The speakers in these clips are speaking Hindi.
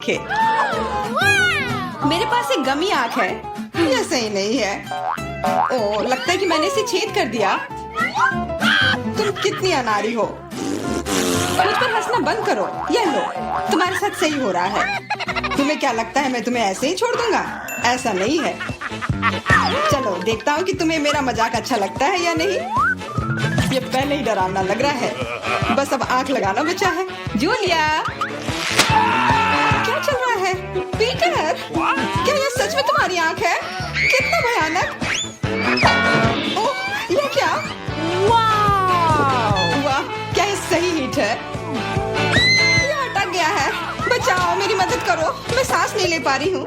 आंखें। मेरे पास एक गमी आंख है। ये सही नहीं है। ओह, लगता है कि मैंने इसे छेद कर दिया। तुम कितनी अनाड़ी हो। मुझ पर हंसना बंद करो। ये लो, तुम्हारे साथ सही हो रहा है। तुम्हें क्या लगता है मैं तुम्हें ऐसे ही छोड़ दूंगा? ऐसा नहीं है। चलो देखता हूँ कि तुम्हें मेरा मजाक अच्छा लगता है या नहीं। ये पहले ही डरावना लग रहा है। बस अब आंख लगाना बचा है। जूलिया, क्या चल रहा है? पीटर, क्या ये सच में तुम्हारी आंख है? कितना भयानक। ओह, ये क्या? वाह, क्या ये सही हिट है? ये अटक गया है। बचाओ, मेरी मदद करो। मैं सांस नहीं ले पा रही हूँ।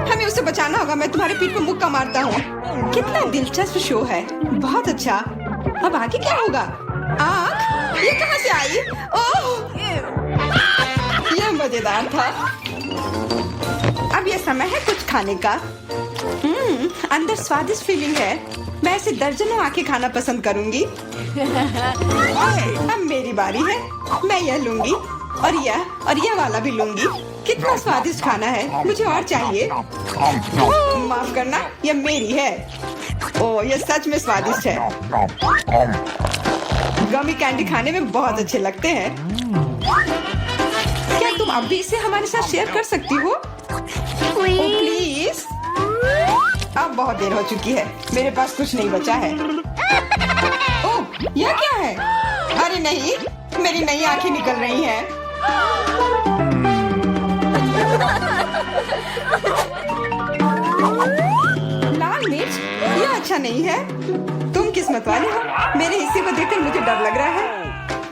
हमें उसे बचाना होगा। मैं तुम्हारे पीठ पर मुक्का मारता हूँ। कितना दिलचस्प शो है। बहुत अच्छा। अब आगे क्या होगा? आँख? ये कहाँ से आई? ओह, यह मजेदार था। अब यह समय है कुछ खाने का। अंदर स्वादिष्ट फीलिंग है। मैं ऐसे दर्जनों आंखें खाना पसंद करूंगी। अब मेरी बारी है। मैं यह लूंगी और यह वाला भी लूंगी। कितना स्वादिष्ट खाना है। मुझे और चाहिए। माफ करना, यह मेरी है। ओह, यह सच में स्वादिष्ट है। गमी कैंडी खाने में बहुत अच्छे लगते हैं। क्या तुम अब भी इसे हमारे साथ शेयर कर सकती हो? प्लीज। अब बहुत देर हो चुकी है। मेरे पास कुछ नहीं बचा है। ओह, यह क्या है? अरे नहीं, मेरी नई आंखें निकल रही हैं। लाल मिर्च? यह अच्छा नहीं है। तुम किस्मत वाले हो। मेरे हिस्से को देखकर मुझे डर लग रहा है।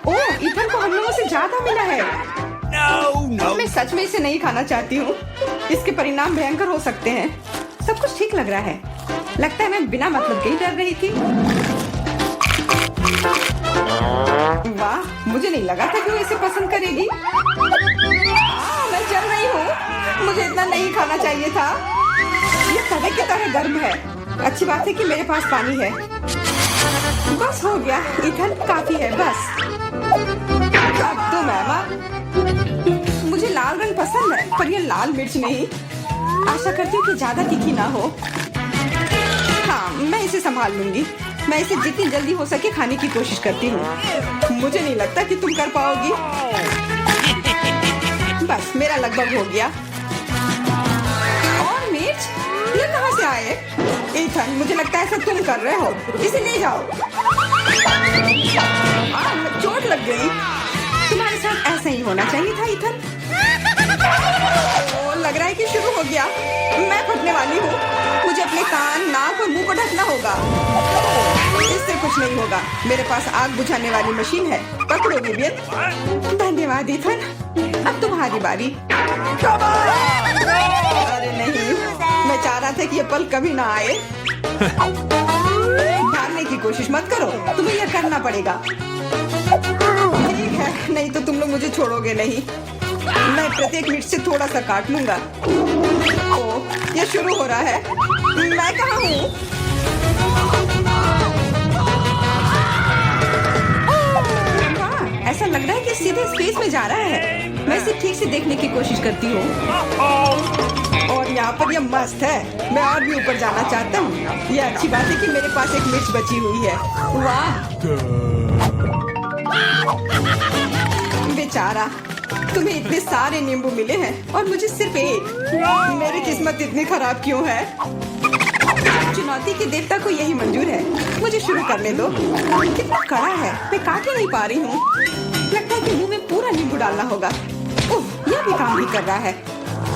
ओह, इथन को हम लोगों से ज्यादा मिला है। मैं सच में इसे नहीं खाना चाहती हूँ। इसके परिणाम भयंकर हो सकते हैं। सब कुछ ठीक लग रहा है। लगता है मैं बिना मतलब के ही डर रही थी। वाह, मुझे नहीं लगा था कि वो इसे पसंद करेगी। मैं चल रही हूँ। मुझे इतना नहीं खाना चाहिए था। ये तवे की तरह गर्म है। अच्छी बात है कि मेरे पास पानी है। बस हो गया। इथन, काफी है। बस अब तुम एमा। मुझे लाल रंग पसंद है, पर ये लाल मिर्च नहीं। आशा करती हूँ कि ज्यादा तीखी ना हो। हाँ, मैं इसे संभाल लूंगी। मैं इसे जितनी जल्दी हो सके खाने की कोशिश करती हूँ। मुझे नहीं लगता कि तुम कर पाओगी। बस, मेरा लगभग हो गया। और मिर्च? ये कहाँ से आए? इथन, मुझे लगता है ऐसा तुम कर रहे हो। इसे ले जाओ। चोट लग गई। तुम्हारे साथ ऐसा ही होना चाहिए था इथन। लग रहा है कि शुरू हो गया। मैं फटने वाली हूँ। मुझे अपने कान, नाक और मुंह को ढकना होगा। इससे कुछ नहीं होगा। मेरे पास आग बुझाने वाली मशीन है। पकड़ो विवियन। धन्यवाद इथन। अब तुम्हारी बारी। अरे नहीं, मैं चाह रहा था कि यह पल कभी ना आए। भागने की कोशिश मत करो। तुम्हें यह करना पड़ेगा। ठीक है, नहीं तो तुम लोग मुझे छोड़ोगे नहीं। मैं प्रत्येक मिनट से थोड़ा सा काट लूंगा। ओह, यह शुरू हो रहा है। मैं कहाँ हूँ? वाह, ऐसा लग रहा है कि सीधे स्पेस में जा रहा है। मैं इसे ठीक से देखने की कोशिश करती हूँ। और यहाँ पर यह मस्त है। मैं और भी ऊपर जाना चाहता हूँ। यह अच्छी बात है कि मेरे पास एक मिर्च बची हुई है। वाह, बेचारा, तुम्हें इतने सारे नींबू मिले हैं और मुझे सिर्फ एक। मेरी किस्मत इतनी खराब क्यों है? चुनौती के देवता को यही मंजूर है। मुझे शुरू करने दो। कितना कड़ा है। मैं काट ही नहीं पा रही हूँ। लगता है कि मुंह में पूरा नींबू डालना होगा। उफ, यह भी काम नहीं कर रहा है।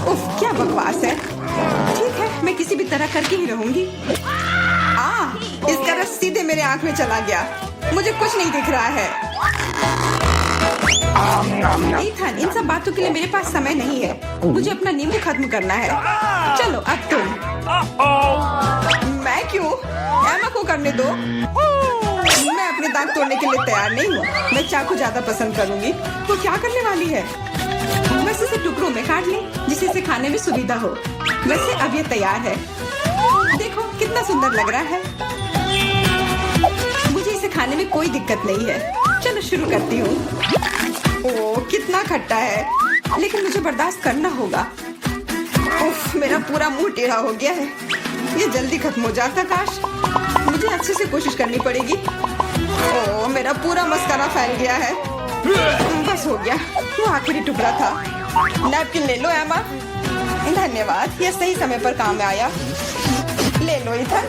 उफ, क्या बकवास है। ठीक है, मैं किसी भी तरह करके ही रहूंगी। इसका रस सीधे मेरे आंख में चला गया। मुझे कुछ नहीं दिख रहा है। इथन, इन सब बातों के लिए मेरे पास समय नहीं है। मुझे अपना नींबू खत्म करना है। चलो अब तुम। मैं क्यों? एमा को करने दो। मैं अपने दांत तोड़ने के लिए तैयार नहीं हूँ। मैं चाकू ज्यादा पसंद करूंगी। वो क्या करने वाली है? बस इसे टुकड़ों में काट लें, जिससे इसे खाने में सुविधा हो। वैसे अब ये तैयार है। देखो कितना सुंदर लग रहा है। मुझे इसे खाने में कोई दिक्कत नहीं है। चलो शुरू करती हूँ। ओह, कितना खट्टा है। लेकिन मुझे बर्दाश्त करना होगा। उफ, मेरा पूरा मुंह टेढ़ा हो गया है। ये जल्दी खत्म हो जाता काश। मुझे अच्छे से कोशिश करनी पड़ेगी। ओह, मेरा पूरा मस्कारा फैल गया है। बस हो गया, वो आखिरी टुकड़ा था। नैपकिन ले लो एमा। धन्यवाद, ये सही समय पर काम में आया। ले लो इथन,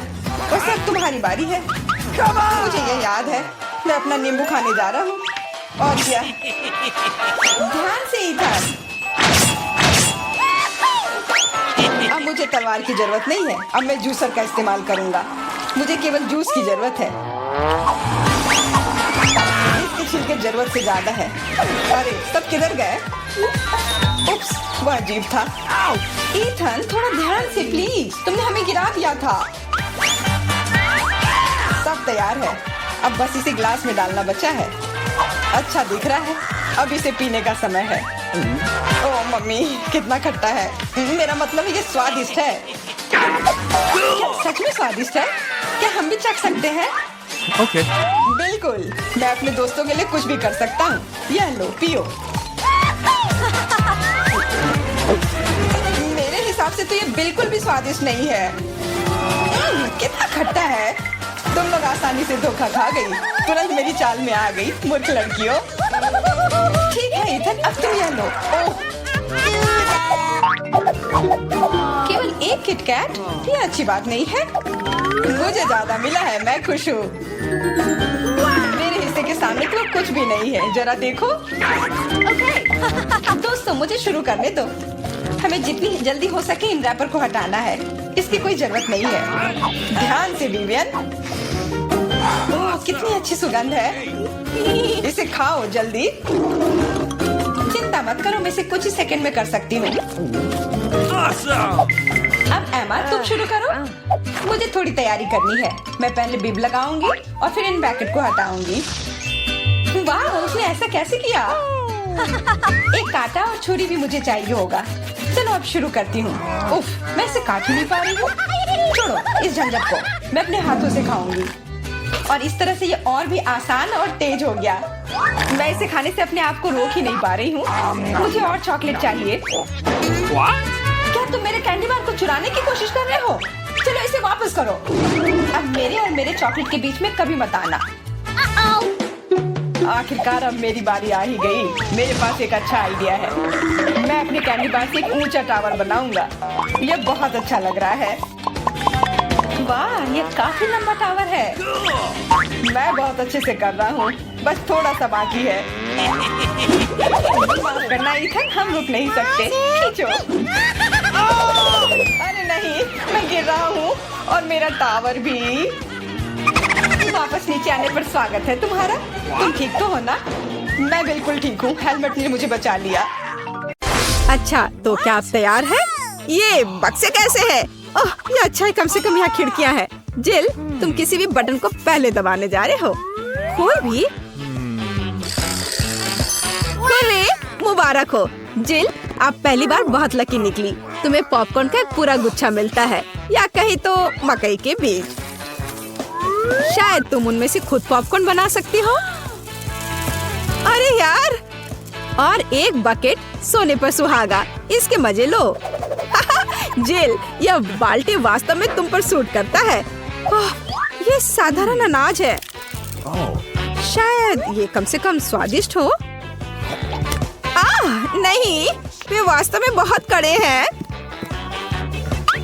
बस अब तुम्हारी बारी है। मुझे ये याद है, मैं अपना नींबू खाने जा रहा हूँ। और क्या, ध्यान से इथन। अब मुझे तलवार की जरूरत नहीं है। अब मैं जूसर का इस्तेमाल करूंगा। मुझे केवल जूस की जरूरत है। इसके छिलके जरूरत से ज्यादा है। अरे सब किधर गए? उप्स, वह अजीब था। ईथन, थोड़ा ध्यान से प्लीज, तुमने हमें गिरा दिया था। सब तैयार है, अब बस इसे ग्लास में डालना बचा है। अच्छा दिख रहा है, अब इसे पीने का समय है। ओह मम्मी, कितना खट्टा है। मेरा मतलब है ये स्वादिष्ट है। क्या सच में स्वादिष्ट है? क्या हम भी चख सकते हैं? ओके। बिल्कुल, मैं अपने दोस्तों के लिए कुछ भी कर सकता हूँ। यह लो, पियो। मेरे हिसाब से तो ये बिल्कुल भी स्वादिष्ट नहीं है। कितना खट्टा है। तुम लोग आसानी से धोखा खा गई, तुरंत मेरी चाल में आ गई, मूर्ख लड़कियों। ठीक है इथन, अब तुम यह लो। ओह, केवल एक किटकैट? ये अच्छी बात नहीं है। मुझे ज्यादा मिला है, मैं खुश हूँ। मेरे हिस्से के सामने तो कुछ भी नहीं है, जरा देखो। ओके, दोस्तों मुझे शुरू करने दो। हमें जितनी जल्दी हो सके इन रैपर को हटाना है। इसकी कोई जरूरत नहीं है। ध्यान से विवियन। ओह, कितनी अच्छी सुगंध है। इसे खाओ जल्दी। चिंता मत करो, मैं इसे कुछ ही सेकंड में कर सकती हूँ। अब एमा तुम शुरू करो। मुझे थोड़ी तैयारी करनी है। मैं पहले बिब लगाऊंगी और फिर इन पैकेट को हटाऊंगी। वाह, उसने ऐसा कैसे किया? एक कांटा और छुरी भी मुझे चाहिए होगा। चलो अब शुरू करती हूँ। उफ, मैं इसे काट ही नहीं पा रही हूँ। छोड़ो इस झंझट को, मैं अपने हाथों से खाऊंगी। और इस तरह से ये और भी आसान और तेज हो गया। मैं इसे खाने से अपने आप को रोक ही नहीं पा रही हूँ। मुझे और चॉकलेट चाहिए। क्या तुम मेरे कैंडी बार को चुराने की कोशिश कर रहे हो? चलो इसे वापस करो। अब मेरे और मेरे चॉकलेट के बीच में कभी मत आना। आखिरकार अब मेरी बारी आ ही गई। मेरे पास एक अच्छा आइडिया है। मैं अपने कैंडी बार से एक ऊंचा टावर बनाऊंगा। यह बहुत अच्छा लग रहा है। वाह, ये काफी लंबा टावर है। मैं बहुत अच्छे से कर रहा हूँ, बस थोड़ा सा बाकी है। माफ करना इथन, हम रुक नहीं सकते। खींचो। अरे नहीं, मैं गिर रहा हूँ और मेरा टावर भी। वापस नीचे आने पर स्वागत है तुम्हारा। तुम ठीक तो हो ना? मैं बिल्कुल ठीक हूँ, हेलमेट ने मुझे बचा लिया। अच्छा, तो क्या आप तैयार हैं? ये बक्से कैसे है? ओह, ये अच्छा है, कम से कम यहाँ खिड़कियाँ हैं। जिल, तुम किसी भी बटन को पहले दबाने जा रहे हो। कोई भी? अरे, मुबारक हो जिल, आप पहली बार बहुत लकी निकली। तुम्हें पॉपकॉर्न का एक पूरा गुच्छा मिलता है, या कहीं तो मकई के बीज। शायद तुम उनमें से खुद पॉपकॉर्न बना सकती हो। अरे यार, और एक बकेट सोने पर सुहागा। इसके मजे लो। जिल, यह बाल्टी वास्तव में तुम पर सूट करता है। ओह, ये साधारण अनाज है। शायद ये कम से कम स्वादिष्ट हो। नहीं, वे वास्तव में बहुत कड़े हैं।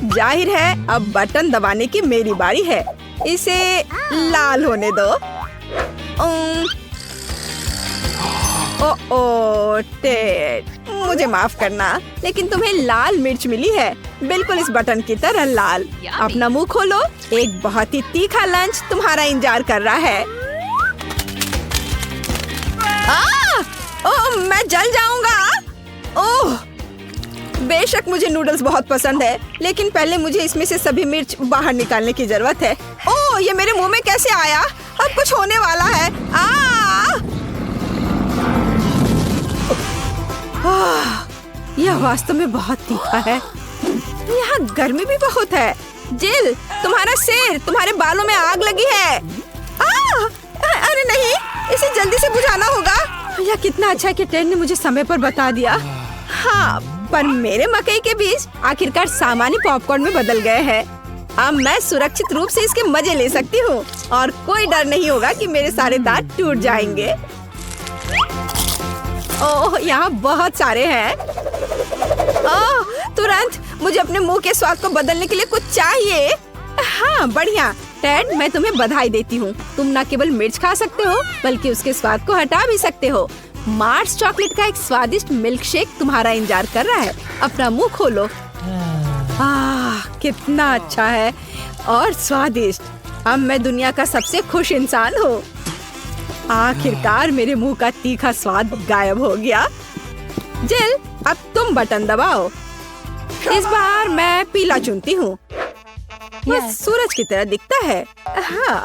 जाहिर है अब बटन दबाने की मेरी बारी है। इसे लाल होने दो। ओह टेड, मुझे माफ करना, लेकिन तुम्हें लाल मिर्च मिली है, बिल्कुल इस बटन की तरह लाल। अपना मुंह खोलो, एक बहुत ही तीखा लंच तुम्हारा इंतजार कर रहा है। ओह, मैं जल जाऊंगा। ओह, बेशक मुझे नूडल्स बहुत पसंद है, लेकिन पहले मुझे इसमें से सभी मिर्च बाहर निकालने की जरूरत है। ओह, ये मेरे मुंह में कैसे आया? अब कुछ होने वाला है। यह वास्तव में बहुत तीखा है। यहाँ गर्मी भी बहुत है। जिल, तुम्हारा सिर, तुम्हारे बालों में आग लगी है। अरे नहीं, इसे जल्दी से बुझाना होगा। यह कितना अच्छा है कि ट्रेन ने मुझे समय पर बता दिया। हाँ, पर मेरे मकई के बीज आखिरकार सामान्य पॉपकॉर्न में बदल गए हैं। अब मैं सुरक्षित रूप से इसके मजे ले सकती हूँ और कोई डर नहीं होगा कि मेरे सारे दांत टूट जाएंगे। ओह, यहाँ बहुत सारे हैं। ओह, तुरंत मुझे अपने मुंह के स्वाद को बदलने के लिए कुछ चाहिए। हाँ, बढ़िया। टेड, मैं तुम्हें बधाई देती हूँ। तुम न केवल मिर्च खा सकते हो बल्कि उसके स्वाद को हटा भी सकते हो। मार्स चॉकलेट का एक स्वादिष्ट मिल्क शेक तुम्हारा इंतजार कर रहा है। अपना मुंह खोलो। कितना अच्छा है और स्वादिष्ट। अब मैं दुनिया का सबसे खुश इंसान हूँ। आखिरकार मेरे मुंह का तीखा स्वाद गायब हो गया। जिल, अब तुम बटन दबाओ। इस बार मैं पीला चुनती हूँ। यह सूरज की तरह दिखता है। हाँ,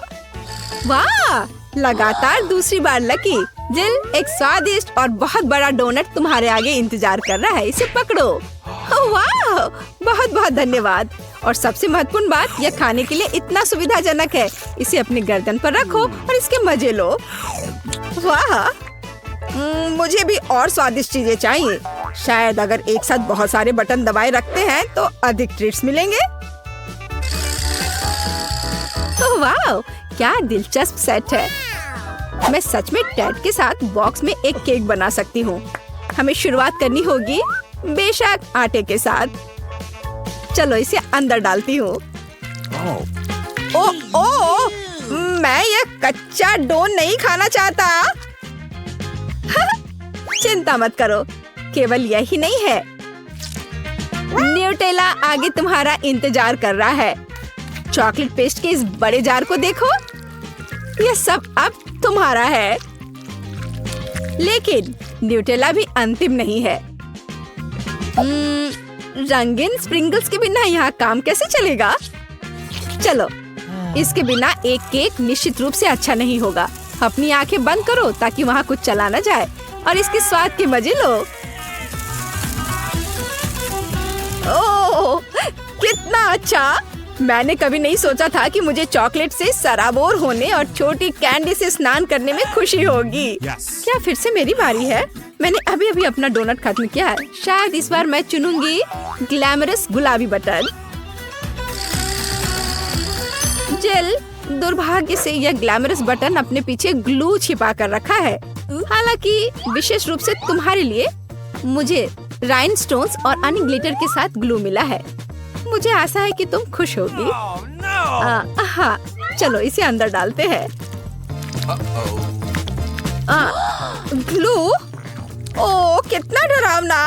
वाह, लगातार दूसरी बार लकी। जिल, एक स्वादिष्ट और बहुत बड़ा डोनट तुम्हारे आगे इंतजार कर रहा है। इसे पकड़ो। वाह, बहुत बहुत धन्यवाद। और सबसे महत्वपूर्ण बात, यह खाने के लिए इतना सुविधाजनक है। इसे अपने गर्दन पर रखो और इसके मजे लो। वाह, मुझे भी और स्वादिष्ट चीजें चाहिए। शायद अगर एक साथ बहुत सारे बटन दबाए रखते हैं तो अधिक ट्रीट्स मिलेंगे। वाह, क्या दिलचस्प सेट है। मैं सच में टेड के साथ बॉक्स में एक केक बना सकती हूँ। हमें शुरुआत करनी होगी बेशक आटे के साथ। चलो इसे अंदर डालती हूँ। ओ, मैं ये कच्चा डो नहीं खाना चाहता। चिंता मत करो, केवल यही नहीं है। न्यूटेला आगे तुम्हारा इंतजार कर रहा है। चॉकलेट पेस्ट के इस बड़े जार को देखो। यह सब अब तुम्हारा है। लेकिन न्यूटेला भी अंतिम नहीं है। रंगीन स्प्रिंगल्स के बिना यहाँ काम कैसे चलेगा? चलो, इसके बिना एक केक निश्चित रूप से अच्छा नहीं होगा। अपनी आंखें बंद करो ताकि वहाँ कुछ चला ना जाए और इसके स्वाद के मजे लो। ओह, कितना अच्छा। मैंने कभी नहीं सोचा था कि मुझे चॉकलेट से सराबोर होने और छोटी कैंडी से स्नान करने में खुशी होगी। क्या फिर से मेरी बारी है? मैंने अभी अभी अपना डोनट खत्म किया है। शायद इस बार मैं चुनूंगी ग्लैमरस गुलाबी बटन। जेल, दुर्भाग्य से यह ग्लैमरस बटन अपने पीछे ग्लू छिपा कर रखा है। हालांकि विशेष रूप से तुम्हारे लिए मुझे राइनस्टोन्स और अन्य ग्लिटर के साथ ग्लू मिला है। मुझे आशा है कि तुम खुश होगी। हाँ, चलो इसे अंदर डालते हैं। ग्लू? ओह, कितना डरावना।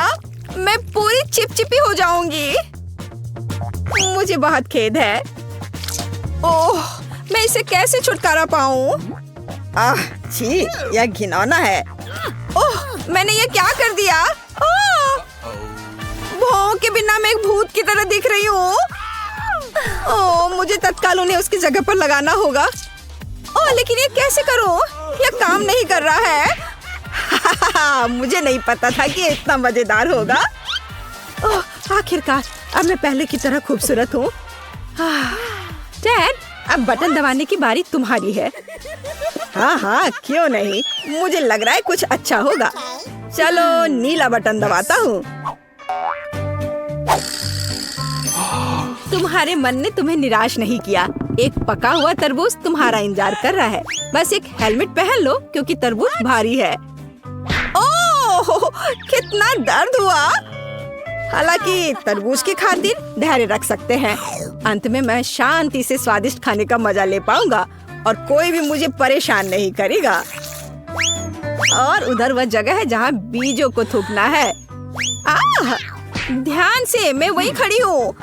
मैं पूरी चिपचिपी हो जाऊंगी। मुझे बहुत खेद है। ओह, मैं इसे कैसे छुटकारा पाऊं? छी, यह घिनौना है। ओह, मैंने ये क्या कर दिया? भौं के बिना मैं एक भूत की तरह दिख रही हूँ। ओह, मुझे तत्काल उन्हें उसकी जगह पर लगाना होगा। ओह, लेकिन ये कैसे करूँ? यह काम नहीं कर रहा है। मुझे नहीं पता था कि ये इतना मजेदार होगा। ओह, आखिरकार अब मैं पहले की तरह खूबसूरत हूँ। डैड, अब बटन दबाने की बारी तुम्हारी है। हाँ, क्यों नहीं। मुझे लग रहा है कुछ अच्छा होगा। चलो, नीला बटन दबाता हूँ। तुम्हारे मन ने तुम्हें निराश नहीं किया। एक पका हुआ तरबूज तुम्हारा इंतजार कर रहा है। बस एक हेलमेट पहन लो क्योंकि तरबूज भारी है। ओह, कितना दर्द हुआ। हालांकि तरबूज की खातिर धैर्य रख सकते हैं। अंत में मैं शांति से स्वादिष्ट खाने का मजा ले पाऊंगा और कोई भी मुझे परेशान नहीं करेगा। और उधर वह जगह है जहाँ बीजों को थूकना है। ध्यान से, मैं वहीं खड़ी हूँ।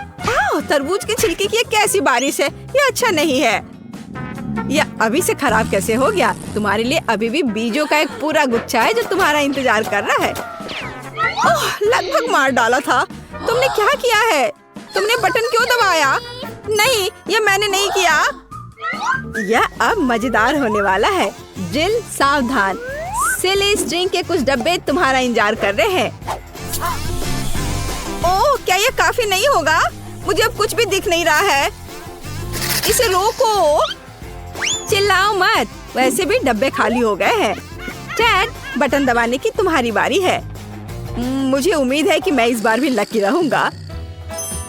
तरबूज के छिलके की कैसी बारिश है। ये अच्छा नहीं है। यह अभी से खराब कैसे हो गया? तुम्हारे लिए अभी भी बीजों का एक पूरा गुच्छा है जो तुम्हारा इंतजार कर रहा है। ओह, लगभग मार डाला था। तुमने क्या किया है? तुमने बटन क्यों दबाया? नहीं, यह मैंने नहीं किया। यह अब मजेदार होने वाला है। जिल, सावधान। सिली स्ट्रिंग के कुछ डब्बे तुम्हारा इंतजार कर रहे हैं। ओह, क्या यह काफी नहीं होगा? मुझे अब कुछ भी दिख नहीं रहा है। इसे रोको। चिल्लाओ मत, वैसे भी डब्बे खाली हो गए हैं। डैड, बटन दबाने की तुम्हारी बारी है। मुझे उम्मीद है कि मैं इस बार भी लकी रहूंगा।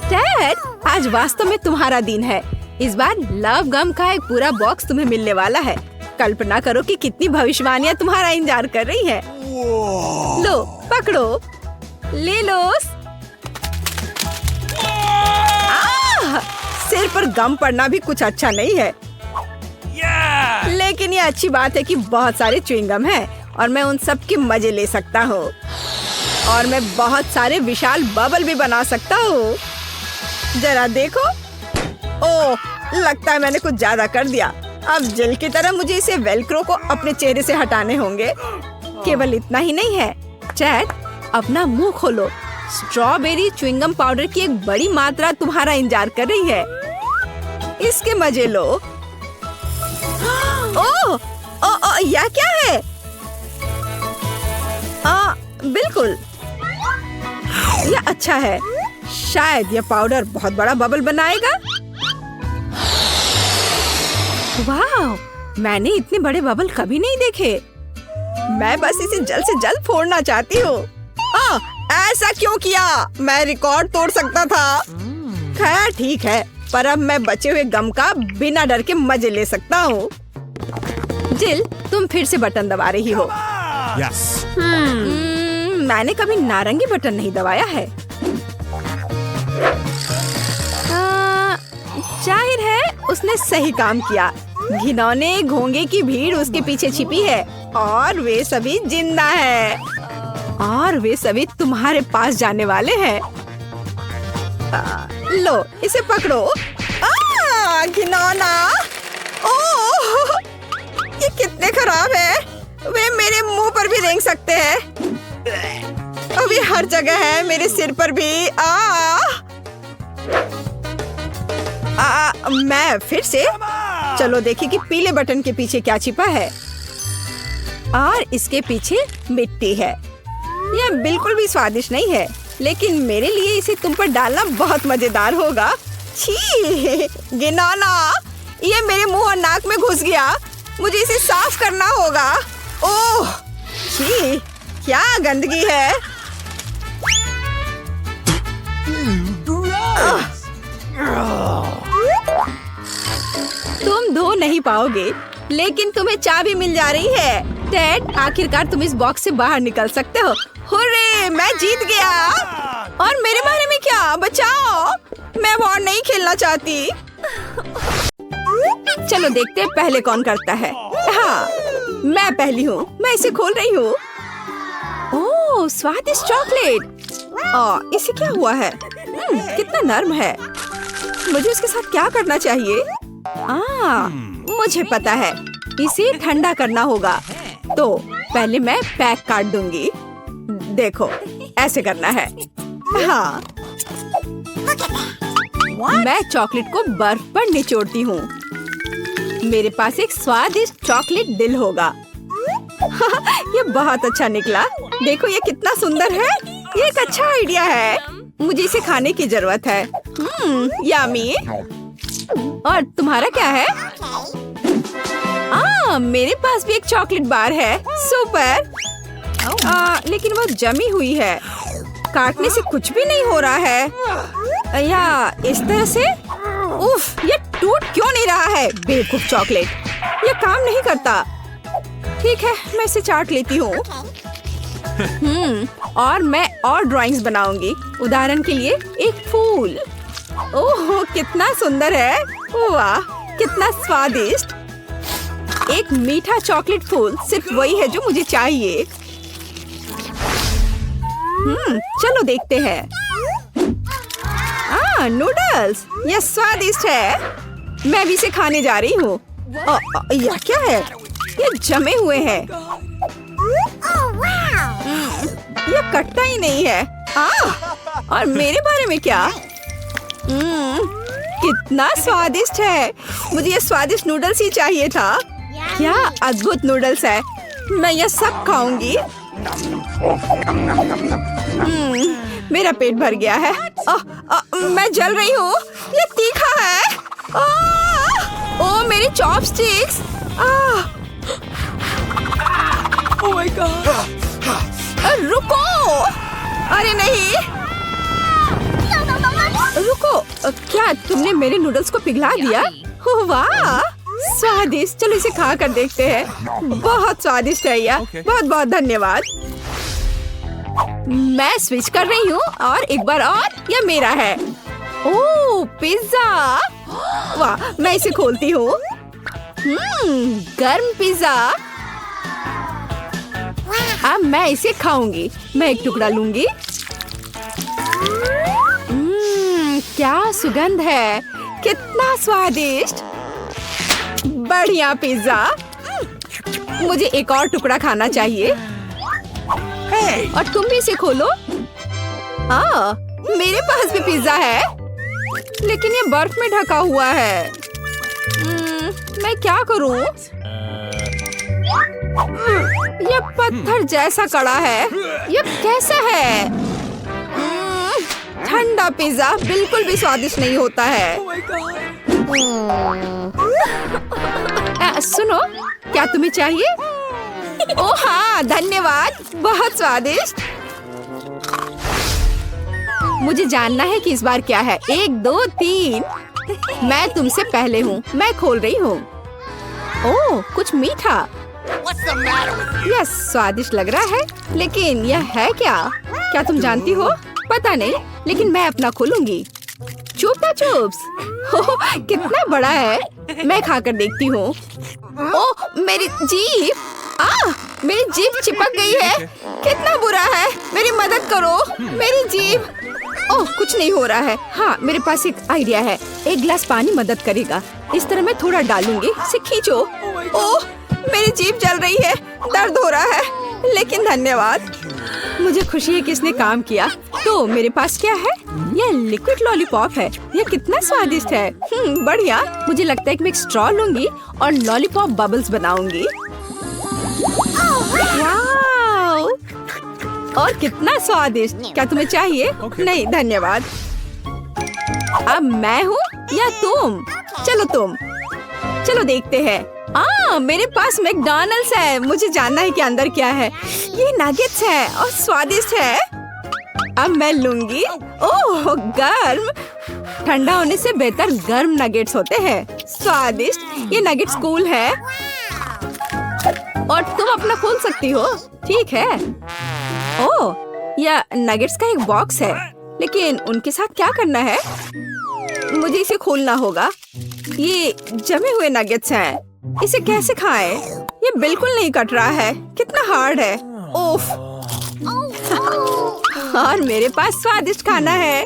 डैड, आज वास्तव में तुम्हारा दिन है। इस बार लव गम का एक पूरा बॉक्स तुम्हें मिलने वाला है। कल्पना करो कि कितनी भविष्यवाणियां तुम्हारा इंतजार कर रही है। लो, पकड़ो, ले लो। सिर पर गम पड़ना भी कुछ अच्छा नहीं है। लेकिन ये अच्छी बात है कि बहुत सारे च्युइंगम हैं और मैं उन सब के मजे ले सकता हूँ। और मैं बहुत सारे विशाल बबल भी बना सकता हूँ। जरा देखो। ओह, लगता है मैंने कुछ ज्यादा कर दिया। अब जेल की तरह मुझे इसे वेलक्रो को अपने चेहरे से हटाने होंगे। केवल इतना ही नहीं है। चैट, अपना मुंह खोलो। स्ट्रॉबेरी च्युइंगम पाउडर की एक बड़ी मात्रा तुम्हारा इंतजार कर रही है। इसके मजे लो। ओह, यह क्या है? बिल्कुल, यह अच्छा है। शायद यह पाउडर बहुत बड़ा बबल बनाएगा। वाह, मैंने इतने बड़े बबल कभी नहीं देखे। मैं बस इसे जल्द से जल्द फोड़ना चाहती हूँ। ऐसा क्यों किया? मैं रिकॉर्ड तोड़ सकता था। खैर ठीक है, पर अब मैं बचे हुए गम का बिना डर के मजे ले सकता हूँ। जिल, तुम फिर से बटन दबा रही हो। Yes. मैंने कभी नारंगी बटन नहीं दबाया है। जाहिर है उसने सही काम किया। घिनौने घोंगे की भीड़ उसके पीछे छिपी है और वे सभी जिंदा हैं। और वे सभी तुम्हारे पास जाने वाले हैं। लो, इसे पकड़ो। घिनौना। ओह, ये कितने खराब है। वे मेरे मुंह पर भी रेंग सकते हैं। अब ये हर जगह है, मेरे सिर पर भी। मैं फिर से। चलो देखें कि पीले बटन के पीछे क्या छिपा है। और इसके पीछे मिट्टी है। यह बिल्कुल भी स्वादिष्ट नहीं है, लेकिन मेरे लिए इसे तुम पर डालना बहुत मजेदार होगा। छी, घिनौना, ये मेरे मुंह और नाक में घुस गया। मुझे इसे साफ करना होगा। ओह, छी, क्या गंदगी है। तुम धो नहीं पाओगे, लेकिन तुम्हें चाबी मिल जा रही है। डैड, आखिरकार तुम इस बॉक्स से बाहर निकल सकते हो। हुर्रे, मैं जीत गया। और मेरे बारे में क्या? बचाओ, मैं वॉर नहीं खेलना चाहती। चलो देखते हैं पहले कौन करता है। हाँ, मैं पहली हूँ। मैं इसे खोल रही हूँ। ओह, स्वादिष्ट चॉकलेट। इसे क्या हुआ है? कितना नर्म है। मुझे इसके साथ क्या करना चाहिए? मुझे पता है, इसे ठंडा करना होगा। तो पहले मैं पैक काट दूंगी। देखो, ऐसे करना है। हाँ, मैं चॉकलेट को बर्फ पर निचोड़ती हूँ। मेरे पास एक स्वादिष्ट चॉकलेट दिल होगा। ये बहुत अच्छा निकला। देखो ये कितना सुंदर है। ये एक अच्छा आइडिया है। मुझे इसे खाने की जरूरत है। यम्मी। और तुम्हारा क्या है? मेरे पास भी एक चॉकलेट बार है। सुपर। लेकिन वो जमी हुई है। काटने से कुछ भी नहीं हो रहा है। या इस तरह से। उफ, ये टूट क्यों नहीं रहा है? बेवकूफ चॉकलेट, ये काम नहीं करता। ठीक है, मैं इसे चाट लेती हूँ। और मैं और ड्राइंग्स बनाऊंगी। उदाहरण के लिए एक फूल। ओह, कितना सुंदर है। वाह, कितना स्वादिष्ट। एक मीठा चॉकलेट फूल सिर्फ वही है जो मुझे चाहिए। चलो देखते हैं। नूडल्स, यह स्वादिष्ट है। मैं भी इसे खाने जा रही हूँ। यह क्या है? ये जमे हुए हैं। यह कटता ही नहीं है। और मेरे बारे में क्या? कितना स्वादिष्ट है। मुझे ये स्वादिष्ट नूडल्स ही चाहिए था। क्या अद्भुत नूडल्स है। मैं ये सब खाऊंगी। मेरा पेट भर गया है। मैं जल रही हूँ। ये तीखा है। ओह, मेरी चॉपस्टिक्स। Oh my God. रुको, अरे नहीं, रुको, क्या तुमने मेरे नूडल्स को पिघला दिया? ओह, वाह, स्वादिष्ट। चलो इसे खा कर देखते हैं। बहुत स्वादिष्ट है यह। बहुत बहुत धन्यवाद। मैं स्विच कर रही हूँ और एक बार और यह मेरा है। ओह, पिज्जा। वाह, मैं इसे खोलती हूँ। गर्म पिज्जा। अब मैं इसे खाऊंगी। मैं एक टुकड़ा लूंगी। क्या सुगंध है, कितना स्वादिष्ट। बढ़िया पिज्जा। मुझे एक और टुकड़ा खाना चाहिए। और तुम भी इसे खोलो। मेरे पास भी पिज्जा है, लेकिन ये बर्फ में ढका हुआ है। मैं क्या करूं? ये पत्थर जैसा कड़ा है। ये कैसा है? ठंडा पिज्जा बिल्कुल भी स्वादिष्ट नहीं होता है। सुनो, क्या तुम्हें चाहिए? ओह हाँ, धन्यवाद। बहुत स्वादिष्ट। मुझे जानना है कि इस बार क्या है। 1 2 3। मैं तुमसे पहले हूँ। मैं खोल रही हूँ। ओह, कुछ मीठा। यह स्वादिष्ट लग रहा है, लेकिन यह है क्या? क्या तुम जानती हो? पता नहीं, लेकिन मैं अपना खोलूंगी। चुपा चुप्स। ओह, कितना बड़ा है। मैं खाकर देखती हूँ। ओह, मेरी जीभ। मेरी जीभ चिपक गई है। कितना बुरा है। मेरी मदद करो। मेरी जीभ। ओह, कुछ नहीं हो रहा है। हाँ, मेरे पास एक आइडिया है। एक गिलास पानी मदद करेगा। इस तरह मैं थोड़ा डालूंगी। इसे खींचो। ओह, मेरी जीभ जल रही है। दर्द हो रहा है, लेकिन धन्यवाद। मुझे खुशी है कि इसने काम किया। तो मेरे पास क्या है? यह लिक्विड लॉलीपॉप है। यह कितना स्वादिष्ट है। बढ़िया। मुझे लगता है कि मैं एक स्ट्रॉ लूंगी और लॉलीपॉप बबल्स बनाऊंगी। वाव! और कितना स्वादिष्ट। क्या तुम्हें चाहिए? नहीं, धन्यवाद। अब मैं हूँ या तुम? चलो तुम। चलो देखते हैं। मेरे पास मैकडॉनल्ड्स है। मुझे जानना है कि अंदर क्या है। ये नगेट्स है और स्वादिष्ट है। अब मैं लूंगी। ओह, गर्म। ठंडा होने से बेहतर गर्म नगेट्स होते हैं। स्वादिष्ट। ये नगेट्स कूल है और तुम अपना खोल सकती हो। ठीक है। ओह, यह नगेट्स का एक बॉक्स है, लेकिन उनके साथ क्या करना है? मुझे इसे खोलना होगा। ये जमे हुए नगेट्स हैं। इसे कैसे खाएं? ये बिल्कुल नहीं कट रहा है। कितना हार्ड है। ओफ। और मेरे पास स्वादिष्ट खाना है।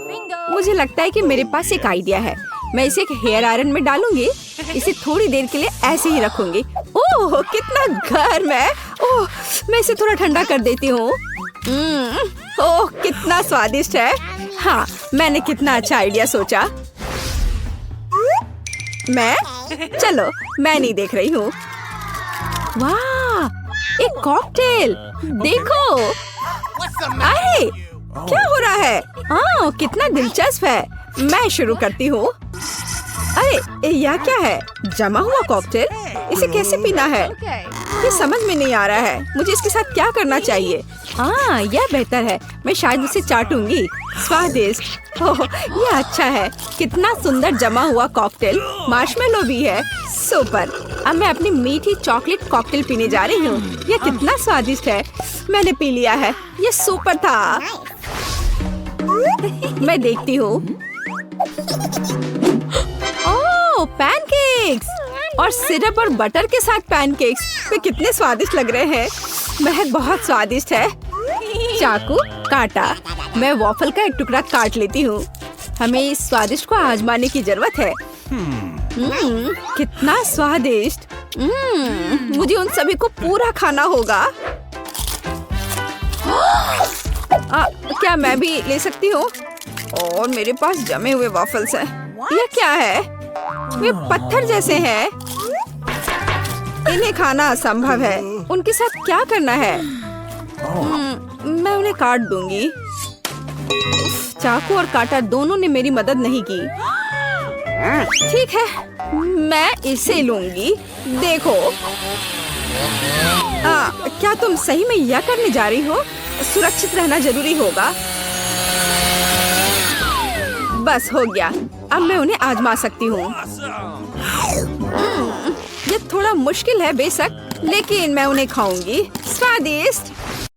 मुझे लगता है कि मेरे पास एक आइडिया है। मैं इसे एक हेयर आयरन में डालूंगी। इसे थोड़ी देर के लिए ऐसे ही रखूंगी। ओह, कितना गर्म है। ओह, मैं इसे थोड़ा ठंडा कर देती हूँ। ओह, कितना स्वादिष्ट है। हाँ, मैंने कितना अच्छा आइडिया सोचा। चलो, मैं नहीं देख रही हूँ। वाह, एक कॉकटेल। देखो। अरे, क्या हो रहा है? कितना दिलचस्प है। मैं शुरू करती हूँ। अरे, यह क्या है? जमा हुआ कॉकटेल। इसे कैसे पीना है? ये समझ में नहीं आ रहा है। मुझे इसके साथ क्या करना चाहिए? यह बेहतर है। मैं शायद इसे चाटूंगी। स्वादिष्ट। ओह, यह अच्छा है। कितना सुंदर जमा हुआ कॉकटेल। मार्शमेलो भी है। सुपर। अब मैं अपनी मीठी चॉकलेट कॉकटेल पीने जा रही हूँ। यह कितना स्वादिष्ट है। मैंने पी लिया है। यह सुपर था। मैं देखती हूँ। ओह, पैनकेक्स और सिरप और बटर के साथ पैनकेक्स। वे कितने स्वादिष्ट लग रहे हैं। महक बहुत स्वादिष्ट है। चाकू, काटा। मैं वॉफल का एक टुकड़ा काट लेती हूँ। हमें इस स्वादिष्ट को आजमाने की जरूरत है। कितना स्वादिष्ट। मुझे उन सभी को पूरा खाना होगा। क्या मैं भी ले सकती हूँ? और मेरे पास जमे हुए वॉफल्स हैं। यह क्या है? वे पत्थर जैसे हैं। इन्हें खाना असंभव है। उनके साथ क्या करना है? मैं उन्हें काट दूंगी। चाकू और काटा दोनों ने मेरी मदद नहीं की। ठीक है, मैं इसे लूंगी। देखो। क्या तुम सही में यह करने जा रही हो? सुरक्षित रहना जरूरी होगा। बस हो गया, अब मैं उन्हें आजमा सकती हूँ। ये थोड़ा मुश्किल है बेशक, लेकिन मैं उन्हें खाऊंगी। स्वादिष्ट।